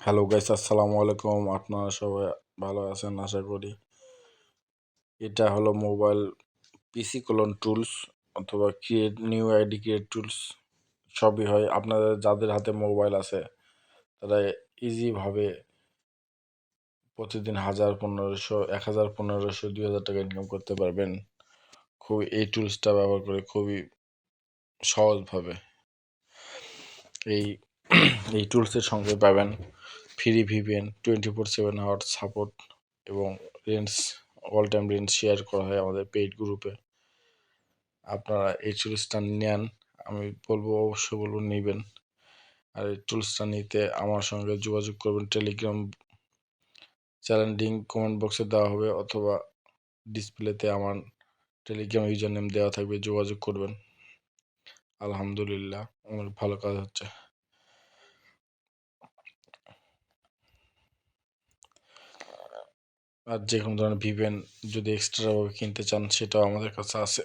Hello guys, আসসালামু আলাইকুম। আপনারা সবাই ভালো আছেন আশা করি। এটা হলো মোবাইল পিসি কোলন টুলস অথবা create new ID create tools, সবই হয়। আপনাদের যাদের হাতে মোবাইল আছে তারা ইজিভাবে প্রতিদিন 1000, 1500, 1000, 1500, 2000 টাকা ইনকাম করতে পারবেন এই টুলসটা ব্যবহার করে খুবই সহজভাবে। এই এই টুলসের সঙ্গে পাবেন ফ্রি ভিপিএন, 24/7 সাপোর্ট এবং range, all time range share করা হয় আমাদের পেইড গ্রুপে। আপনারা এই টুলসটা নেন, আমি অবশ্যই বলবো নেবেন। আর এই টুলসটা নিতে আমার সঙ্গে যোগাযোগ করবেন। টেলিগ্রাম চ্যানেল লিঙ্ক কমেন্ট বক্সে দেওয়া হবে অথবা ডিসপ্লেতে আমার টেলিগ্রাম ইউজার নেম দেওয়া থাকবে, যোগাযোগ করবেন। আলহামদুলিল্লাহ, অনেক ভালো কাজ হচ্ছে। আর যে কোনো ধরনের ভিপিএন যদি এক্সট্রাভাবে কিনতে চান সেটাও আমাদের কাছে আছে।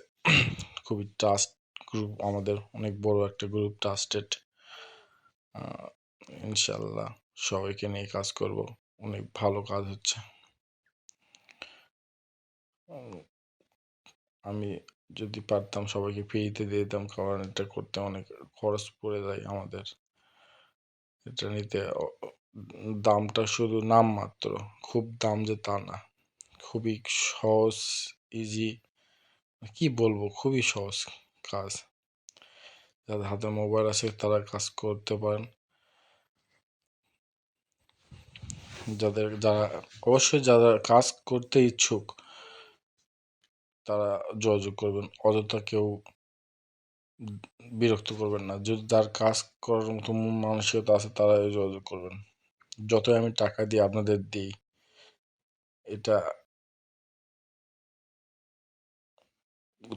খুবই ট্রাস্ট গ্রুপ, আমাদের অনেক বড় একটা গ্রুপ, ট্রাস্টেড। ইনশাল্লাহ সবাইকে নিয়ে কাজ করব, অনেক ভালো কাজ হচ্ছে। আমি যদি পারতাম সবাইকে ফ্রিতে দিয়ে দিতাম, কারণ এটা করতে অনেক খরচ পড়ে যায় আমাদের। এটা নিতে দামটা শুধু নামমাত্র, খুব দাম যে তা না, খুবই সহজ, ইজি, কি বলবো, খুবই সহজ কাজ। যাদের হাতে মোবাইল আছে তারা কাজ করতে পারেন। যারা অবশ্যই যারা কাজ করতে ইচ্ছুক তারা যোগাযোগ করবেন, অযথা কেউ বিরক্ত করবেন না। যদি যার কাজ করার মতো মানসিকতা আছে তারাই যোগাযোগ করবেন। যতই আমি টাকা দিয়ে আপনাদের দিই, এটা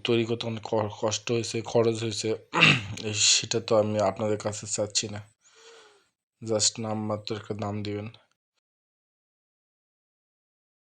তৈরি করতে অনেক কষ্ট হয়েছে, খরচ হয়েছে, সেটা তো আমি আপনাদের কাছে চাচ্ছি না। জাস্ট নামমাত্র একটা দাম দিবেন।